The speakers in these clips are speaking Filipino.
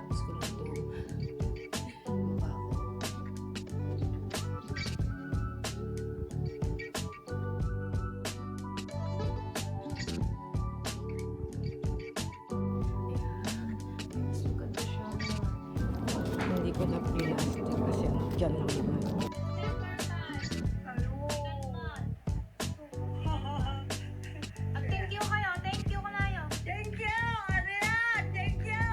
Tapos ko lang itong mukha ko. Mas maganda siya. Hindi ko na plastic kasi dyan lang naman. Thank you kayo. Thank you kayo. Thank you. Ano yan? Thank you.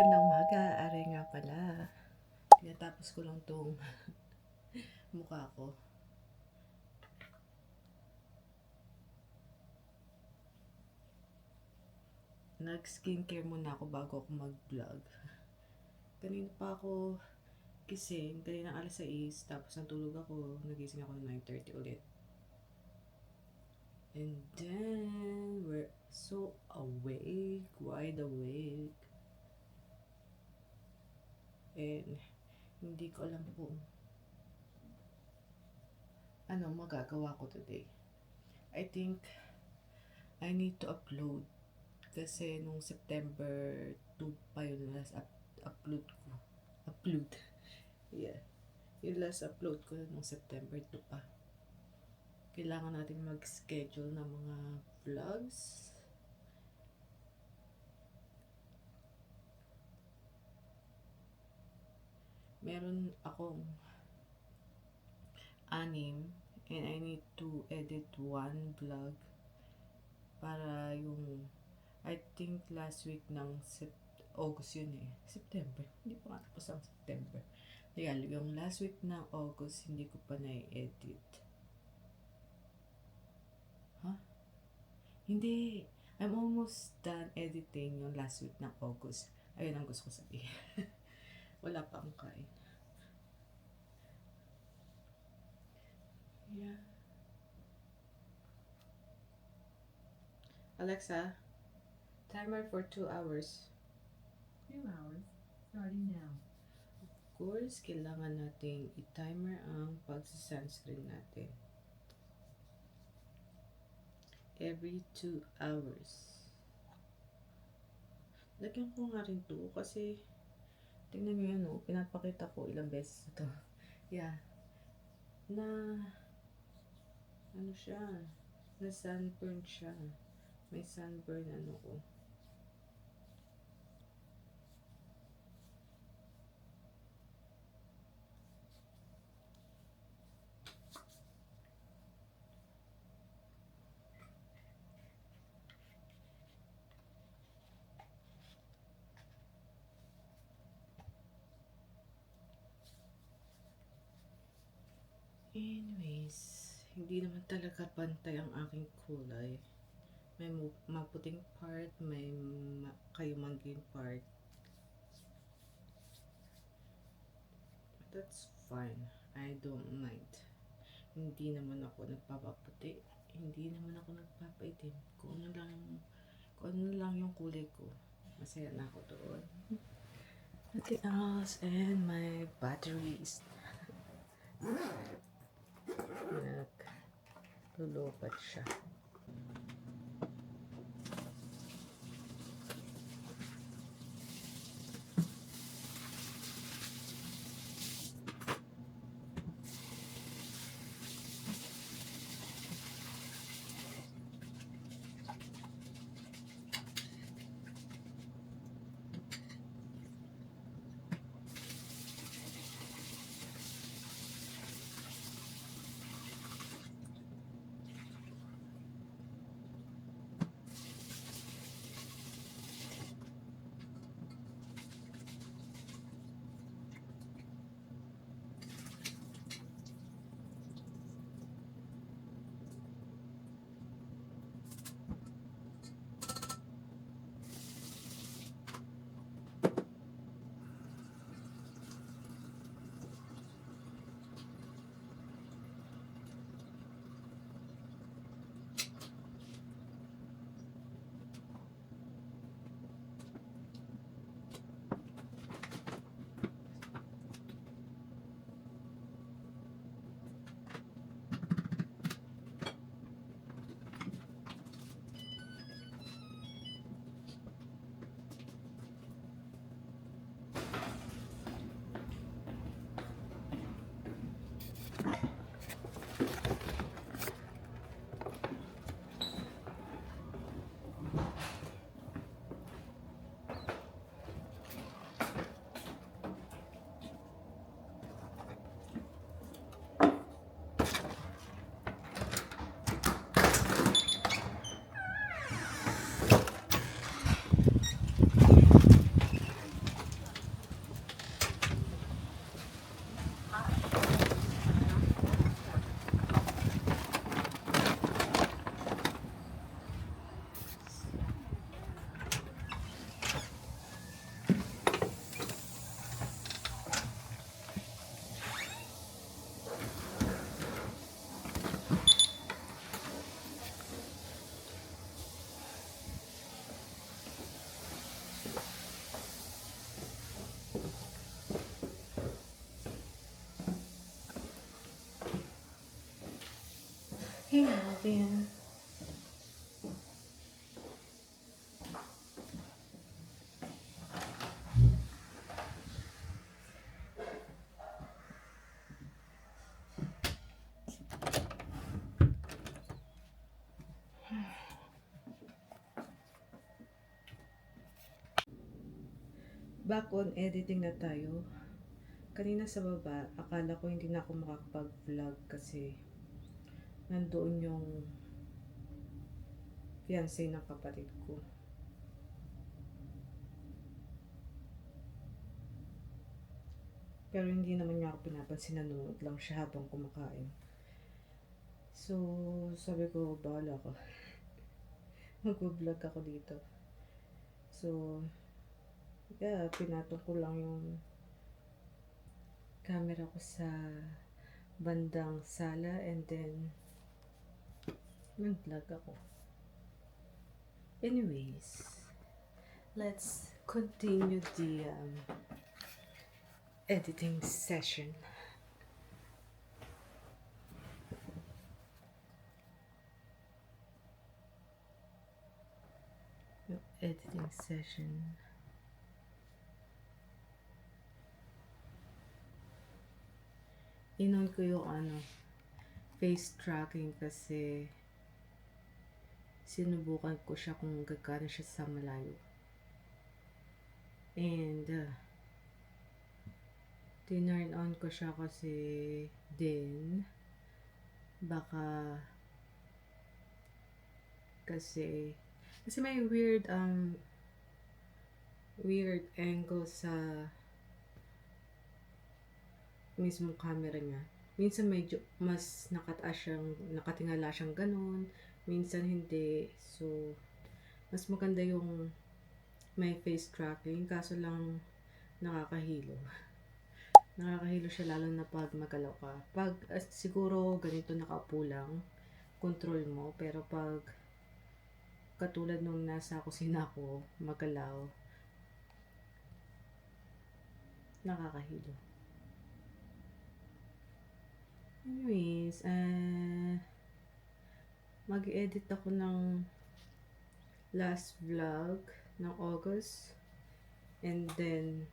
Gandang umaga, aray nga pala. Tinatapos ko lang tong mukha ko. Nag-skincare muna ako bago ako mag-vlog. Kanina pa ako gising, kanina alas 6, tapos natulog ako, nagising ako ng 9:30 ulit. And then, we're so awake, wide awake. And hindi ko alam kung ano magagawa ko today. I think I need to upload kasi nung September 2 pa yung last upload ko. Yeah. Yung last upload ko nung September 2 pa. Kailangan natin mag-schedule ng mga vlogs. Meron akong 6 and I need to edit 1 vlog para yung I think last week ng August yun eh. September. Hindi pa nga tapos ang September. Kaya yung last week ng August hindi ko pa na-edit. Huh? Hindi. I'm almost done editing yung last week ng August. Ayun ang gusto ko sabihin. Wala pa akong kain. Yeah. Alexa, timer for 2 hours. 2 hours, starting now. Of course, kailangan nating i-timer ang pag-sunscreen natin. Every 2 hours. Lagyan ko nga rin to kasi tingnan nyo yan o, pinapakita ko ilang beses ito. Yeah. Na ano siya, na sunburn siya. May sunburn ano ko. Anyways, hindi naman talaga pantay ang aking kulay. May maputing part, may kayumangin part. That's fine. I don't mind. Hindi naman ako nagpapaputi. Hindi naman ako nagpapaitim. Kung ano lang yung kulay ko. Masaya na ako doon. Nothing else. And my batteries. Naglulobat siya. Hey, Alvin. Back on editing na tayo. Kanina sa baba, akala ko hindi na ako makakapag-vlog kasi nandoon yung fiancé ng kapatid ko. Pero hindi naman niya ako pinapansin, nanonood lang siya habang kumakain. So, sabi ko, bahala ko. Mag-vlog ako dito. So, yeah, pinatong ko lang yung camera ko sa bandang sala and then nag-vlog ako. Anyways, let's continue the editing session. Editing session. Inon ko yung face tracking kasi sinubukan ko siya kung gagana siya sa malayo. And tinurn on ko siya kasi din baka kasi may weird angle sa mismong camera niya. Minsan medyo mas nakatingala siyang ganun, minsan hindi. So mas maganda yung may face tracking, kaso lang nakakahilo. Nakakahilo siya lalo na pag magalaw ka. Pag siguro ganito nakaupo lang, control mo, pero pag katulad nung nasa kusina ko, magalaw, nakakahilo. Anyways, mag-edit ako ng last vlog ng August and then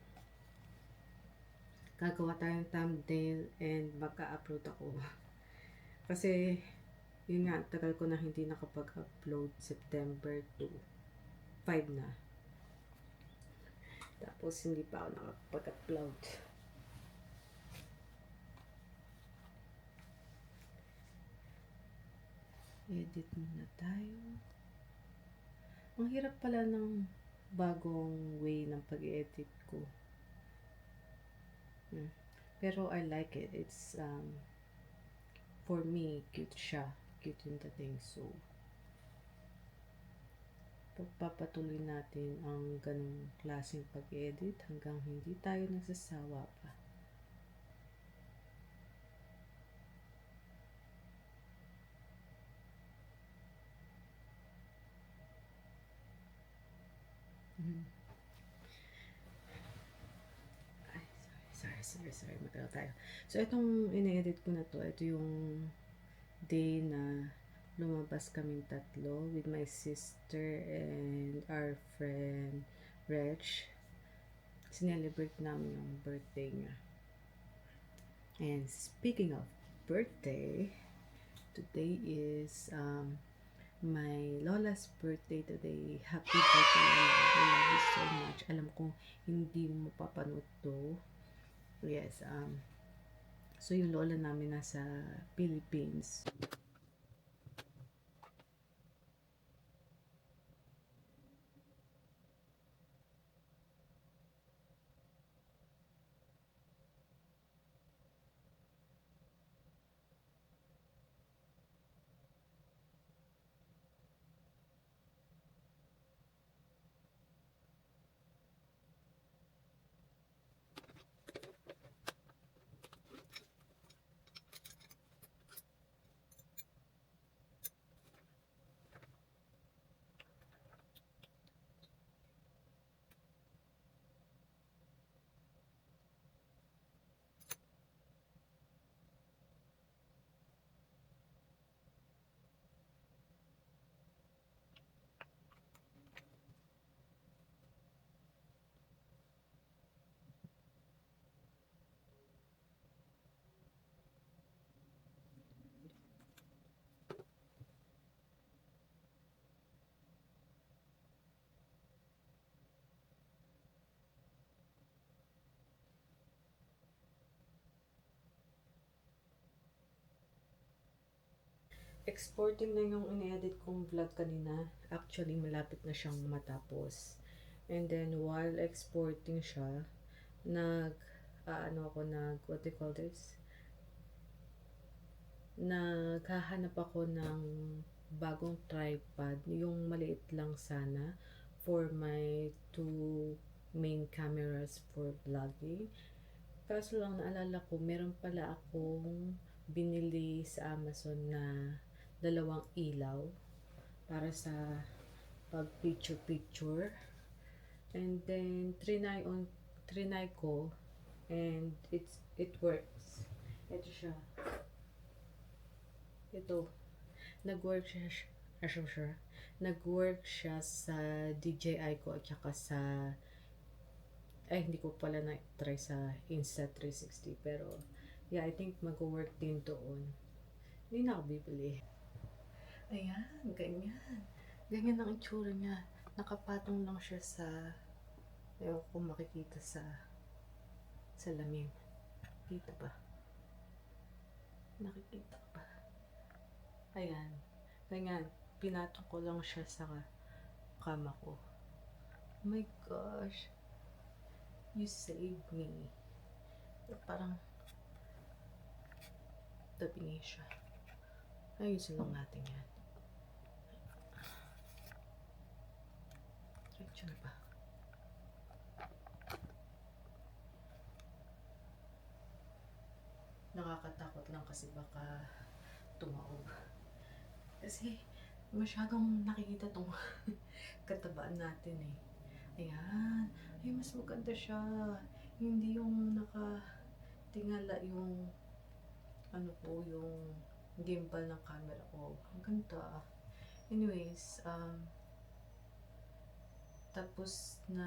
gagawa tayong thumbnail and magka-upload ako. Kasi yun nga, tagal ko na hindi nakapag-upload. September 2, 5 na. Tapos hindi pa ako nakapag-upload. Edit muna tayo. Ang hirap pala ng bagong way ng pag-edit ko. Pero I like it. It's for me, cute siya. Cute yung dating. So pagpapatuloy natin ang ganung klaseng pag-edit hanggang hindi tayo nagsasawa pa. Sorry, matagal tayo. So, itong ine-edit ko na to, ito yung day na lumabas kaming tatlo with my sister and our friend, Rich. Sinelebrate namin yung birthday niya. And speaking of birthday, today is my Lola's birthday today. Happy birthday, Lola. I love you so much. Alam kong hindi mo papanood to. Yes, so yung lola namin nasa Philippines. exporting na yung in-edit kong vlog kanina. Actually, malapit na siyang matapos. And then, while exporting siya, what do you call this? Naghahanap ako ng bagong tripod, yung maliit lang sana, for my two main cameras for vlogging. Kaso lang naalala ko, meron pala akong binili sa Amazon na dalawang ilaw para sa pag picture. And then trinay ko, and it works. Ito siya. Ito. Nag-work siya sa DJI ko at saka sa hindi ko pala na-try sa Insta360, pero yeah, I think mag-work din doon. Hindi na ako bibili. Ayan, ganyan. Ganyan ang itsura niya. Nakapatong lang siya sa, ewan ko makikita sa salamin. Kita ba? Nakikita ba? Ayan. Ganyan. Pinatong ko lang siya sa kama ko. Oh my gosh. You saved me. Parang tabi siya. Ayusin lang natin yan. Diretso na ba? Nakakatakot lang kasi baka tumaob. Kasi masyadong nakikita tong katabaan natin eh. Ayan. Ay, mas maganda siya. Hindi yung nakatingala yung yung gimbal ng camera ko. Ang ganda. Anyways, tapos na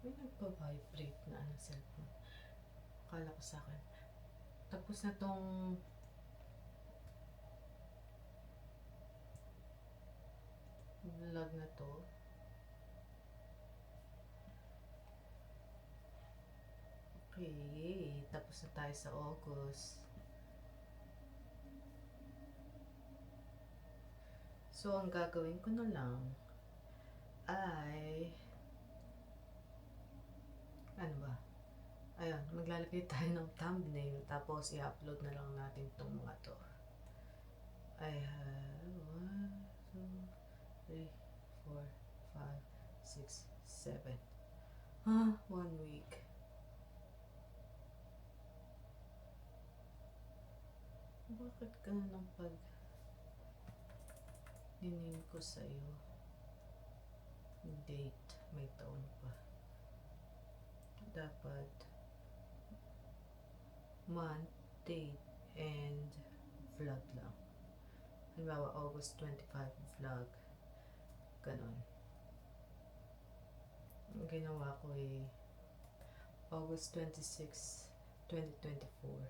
may nagpa-vibrate na cellphone. Akala ko sa akin. Tapos na tong vlog na to. Okay, tapos na tayo sa August. So, ang gagawin ko na lang ay ano ba? Ayun, maglalagay tayo ng thumbnail tapos i-upload na lang natin tong mga to. I have 1, 2, 3, 4, 5, 6, 7. 1 week. Bakit ganun ang diname ko sa'yo? Date, may taon pa. Dapat month, date, and vlog lang. Halimbawa, August 25 vlog. Ganon. Ang ginawa ko August 26, 2024.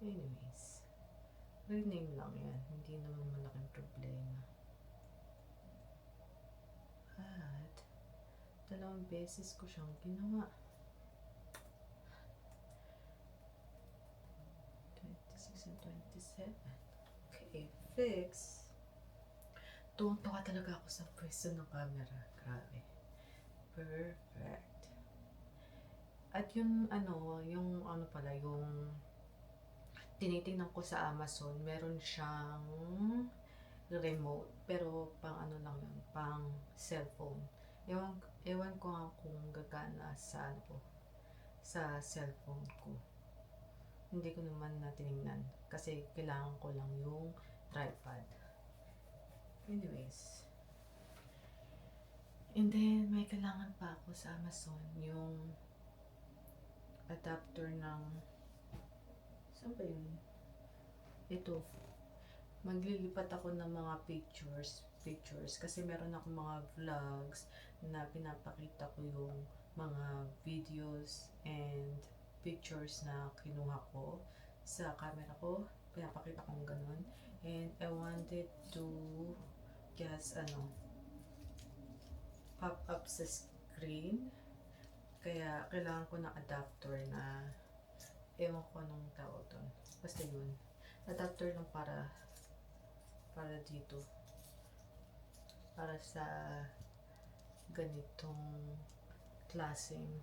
Anyways, rename lang yan. Hindi naman malaking problema. At 2 beses ko siyang ginawa. 26 and 27. Okay, fix. Tuwang-tuwa talaga ako sa pwesto ng camera. Grabe. Perfect. At yung tinitingnan ko sa Amazon, meron siyang remote, pero pang lang yun, pang cellphone. Ewan ko nga kung gagana sa sa cellphone ko. Hindi ko naman natinignan kasi kailangan ko lang yung tripod. Anyways, and then may kailangan pa ako sa Amazon, yung adapter ng saan ba yun? Ito. Maglilipat ako ng mga pictures kasi meron ako mga vlogs na pinapakita ko yung mga videos and pictures na kinuha ko sa camera ko. Pinapakita ko ganun. And I wanted to just pop up sa screen. Kaya kailangan ko ng adapter na ewan ko anong tawag doon. Basta yun. Adapter lang para dito. Para sa ganitong klaseng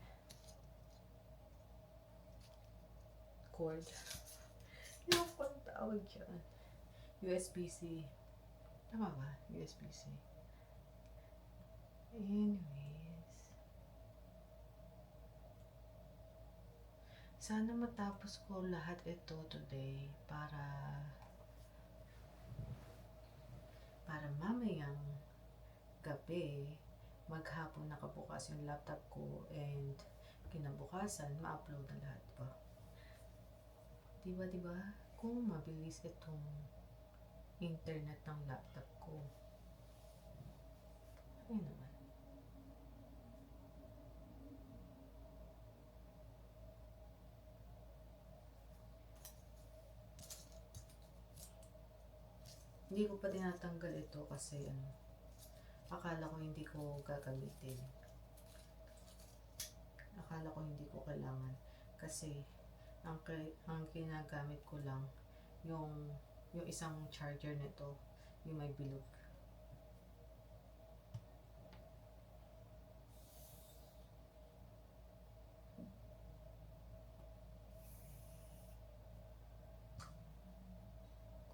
cord. Yung kung tawag dyan. USB-C. Tama ba? USB-C. Anyways. Sana matapos ko lahat ito today para mamayang gabi maghapon nakabukas yung laptop ko and kinabukasan ma-upload na lahat pa. Diba? Kung mabilis itong internet ng laptop ko. Ayun naman. Hindi ko pa tinatanggal ito kasi akala ko hindi ko gagamitin. Akala ko hindi ko kailangan kasi ang ginagamit ko lang yung isang charger nito, yung may bilog.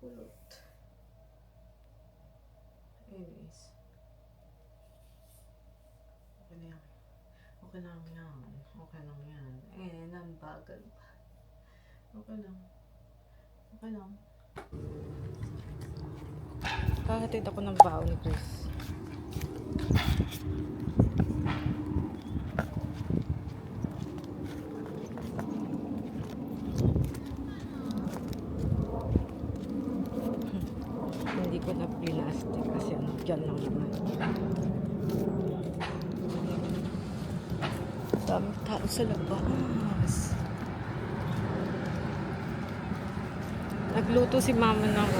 Kulot. Anyways. Okay na yan. Okay lang yan. Okay lang yan. Ang bagal pa. Okay lang. Okay lang. Kahatid ako ng baon ni Chris. Hindi ko na plastic kasi dyan lang naman. Daming tao sa labas. Nagluto si mama ng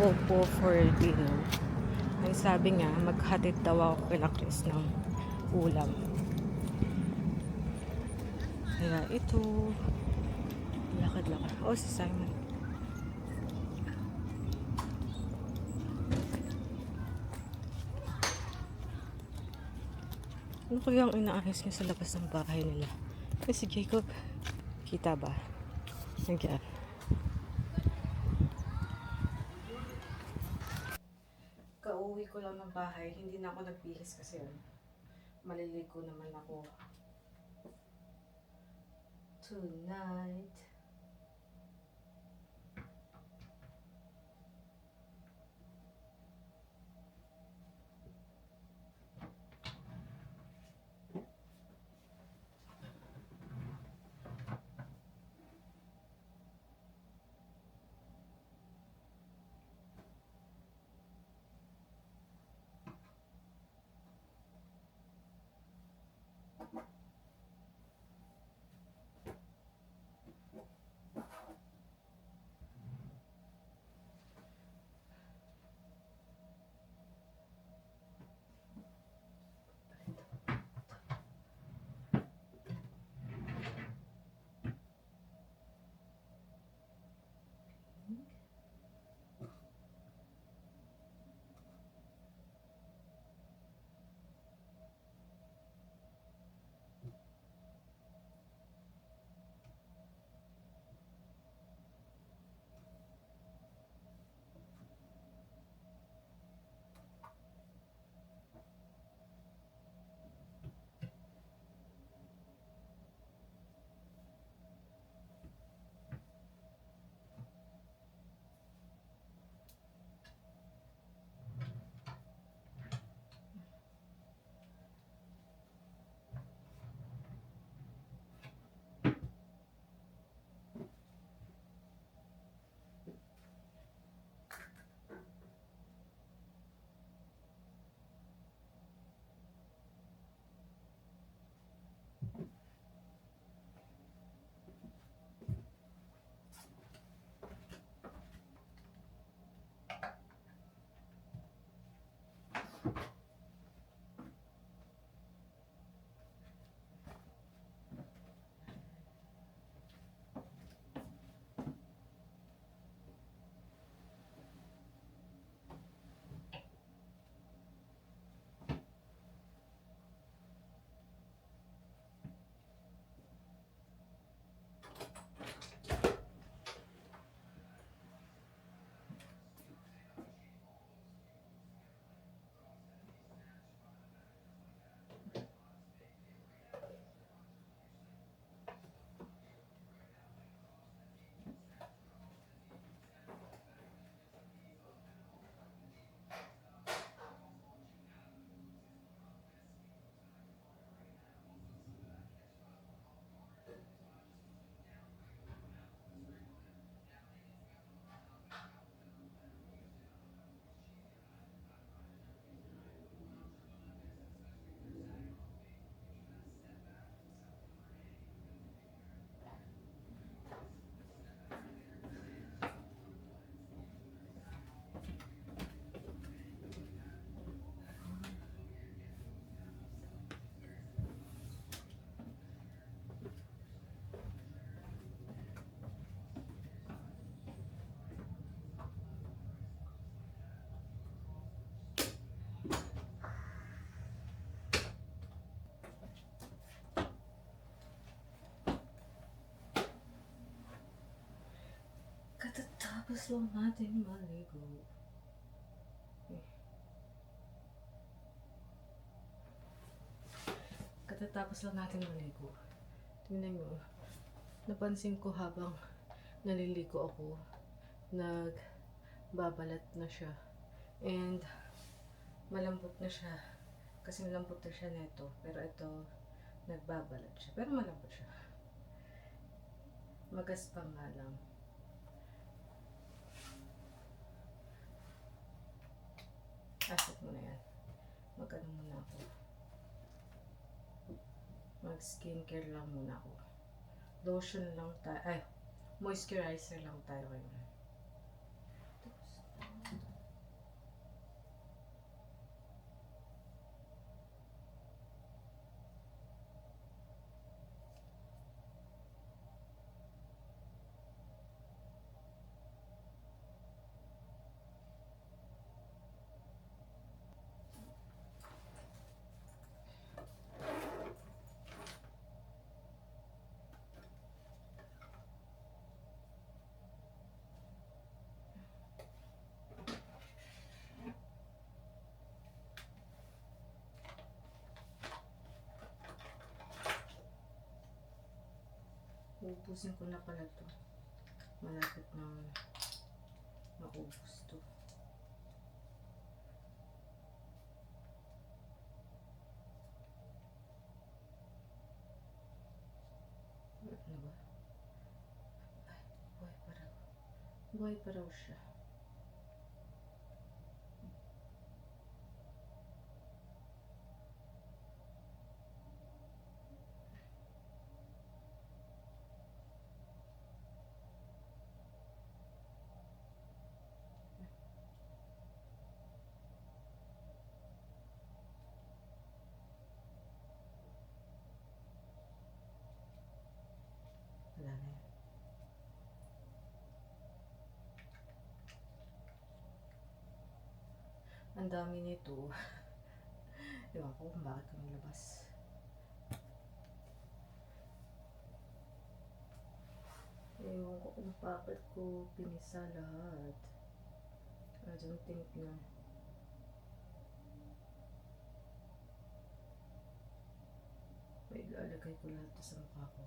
opo for dinner. Ay sabi nga, maghatid daw ako kila Chris ng ulam. Kaya ito, lakad-lakad. Oh, si Simon. Ano kaya ang inaayos niya sa labas ng bahay nila? Eh, si Jacob, kita ba? Nagyan. Kauwi ko lang ng bahay, hindi na ako nagbihis kasi maliligo naman ako tonight. Katatapos lang natin maligo. Katatapos lang natin maligo. Tingnan nyo. Napansin ko habang naliligo ako, nagbabalat na siya. And malambot na siya. Kasi malambot na siya neto. Pero ito, nagbabalat siya. Pero malambot siya. Magaspang nga lang. Asset mo na yan. Mag-ano muna ako. Mag-skincare lang muna ako. Lotion lang tayo. Ay, moisturizer lang tayo ngayon. Uubusin ko na pala to. Malapit na maubos to. Ano ba? Ay, buhay pa raw. Buhay pa raw siya. Wala na yan. Ang dami nito. Ewan ko kung bakit kami labas. Ewan ko kung bakit ko pinisa lahat. I don't think na. May ilalagay ko lahat sa mukha ko.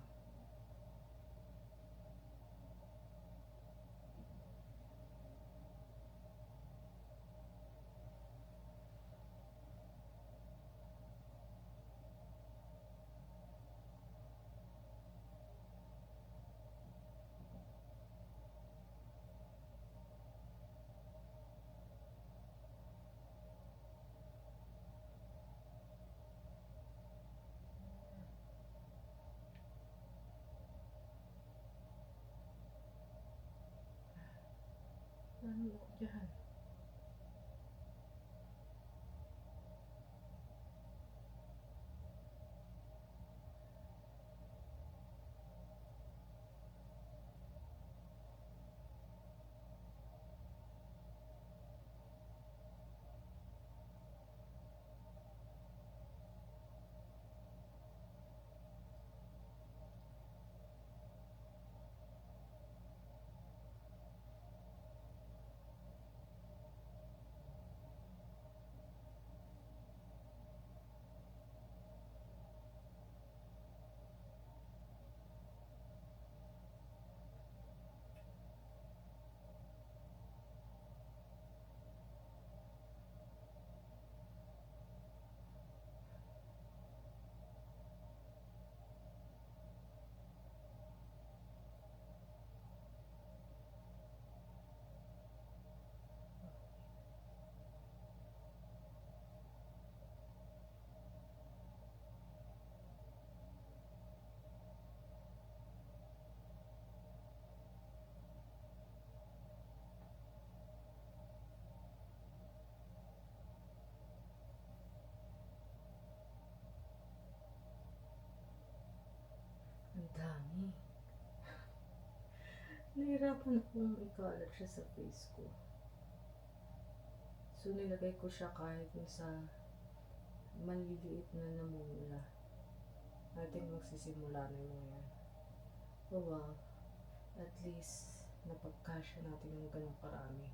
Ano ako dyan? Ang dami. Nahirapan akong ikalat siya sa face ko. So, nilagay ko siya kahit sa maliliit na namumula. I think magsisimula na yung yan. Oh wow. At least, napagkasya natin yung ganun karami.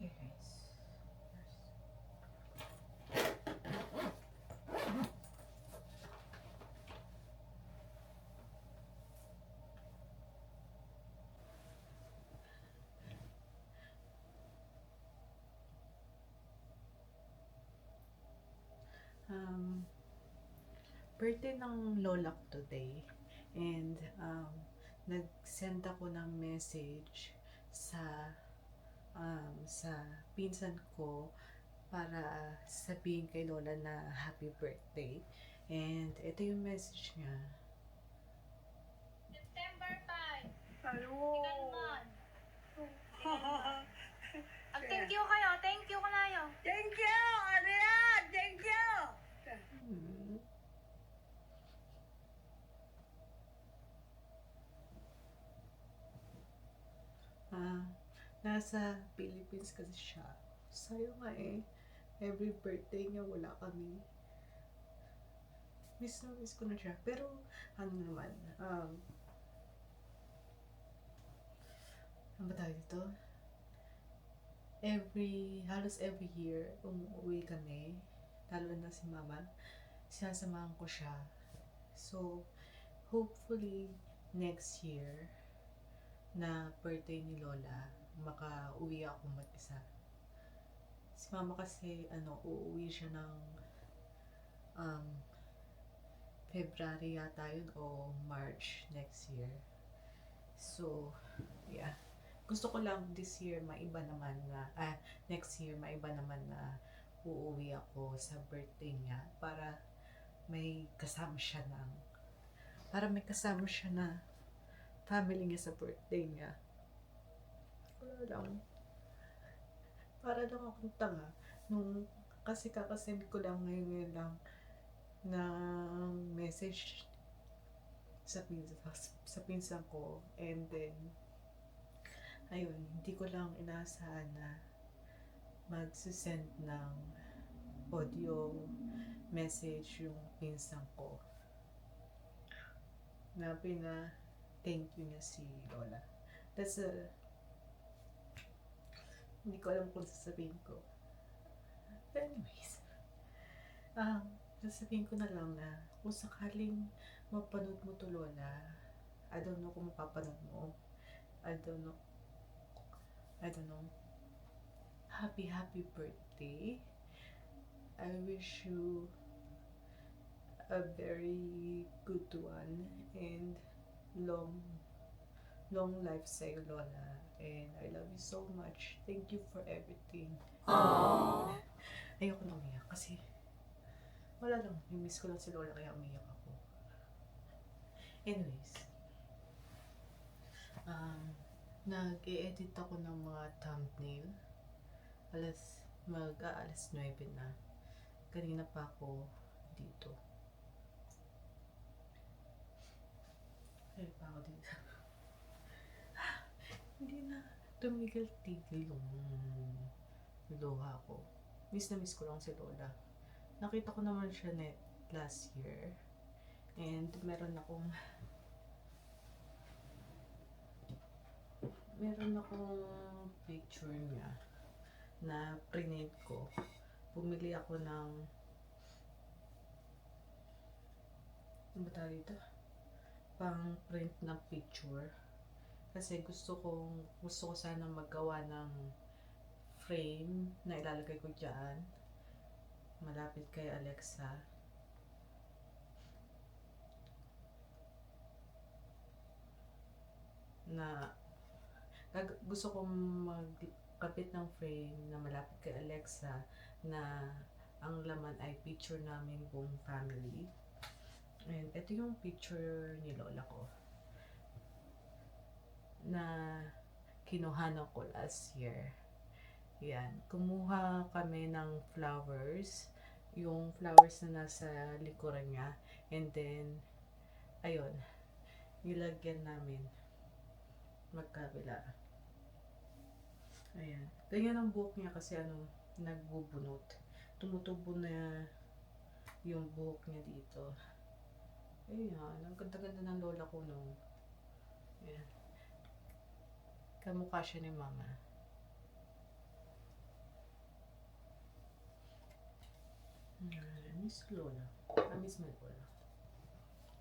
Hey guys. Um, Birthday ng lola ko today. And nag-send ako ng message sa pinsan ko para sabihin kay lola na happy birthday. And ito yung message niya. September 5. Hello. Ikalman. Thank you kayo. Thank you kanayo. Thank you, Adrian. Thank you. Hmm. Nasa Philippines kasi siya. Sayo nga eh. Every birthday niya wala kami. Miss na miss ko na siya. Pero ano naman, ano ba tawag dito? Halos every year, umuwi kami. Lalo na si mama. Sinasamahan ko siya. So, hopefully, next year, na birthday ni Lola, makauwi ako mag-isa. Si mama kasi, uuwi siya ng February yata yun o March next year. So, yeah. Gusto ko lang this year maiba naman na, next year maiba naman na uuwi ako sa birthday niya para may kasama siya na family niya sa birthday niya. Wala lang. Para lang akong tanga. Kasi kakasend ko lang ngayon lang ng message sa pinsan ko, and then ayun, hindi ko lang inaasahan na magsisend ng audio message yung pinsan ko na thank you niya si Lola. Hindi ko alam kung sasabihin ko. But anyways, sasabihin ko na lang na kung sakaling mapanood mo to Lola, I don't know kung mapapanood mo. I don't know. Happy birthday. I wish you a very good one and long life sa'yo Lola. And I love you so much. Thank you for everything. Aww. Ayoko na umiyak kasi wala lang. Miss ko lang si Lola kaya umiyak ako. Anyways, nag-e-edit ako ng mga thumbnail. Mag-aalas 9 na. Kanina pa ako dito. Sorry pa ako dito. Hindi na tumigil-tigil yung luha ko. Miss na miss ko lang si Lola. Nakita ko naman siya net last year. And meron akong picture niya na print ko. Bumili ako ng ano ba tawag dito? Pang print ng picture. Kasi gusto ko sana magawa ng frame na ilalagay ko dyan. Malapit kay Alexa. Na gusto kong magkapit ng frame na malapit kay Alexa na ang laman ay picture namin buong family. And ito yung picture ni Lola ko na kinuhanan ko last year. Yan. Kumuha kami ng flowers. Yung flowers na nasa likuran niya. And then, ayun. Nilagyan namin magkabila. Ayan. Ganyan ang buhok niya kasi nagbubunot. Tumutubo na yung buhok niya dito. Ayan. Ang ganda-ganda ng lola ko nung. Ayan. Kamukha siya ni Mama. Miss Lola. Miss my Lola.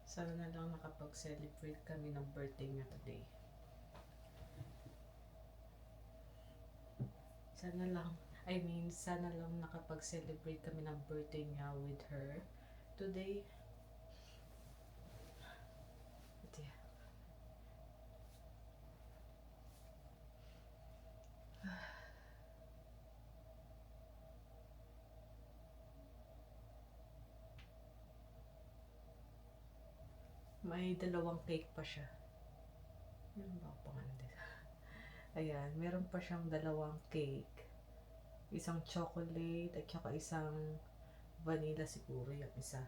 Sana na lang nakapag-celebrate kami ng birthday niya today. Sana lang nakapag-celebrate kami ng birthday niya with her today. But yeah. May dalawang cake pa siya. Yan ba ang pangalan nila? Ayan, meron pa siyang dalawang cake. Isang chocolate at saka isang vanilla siguro yung isa.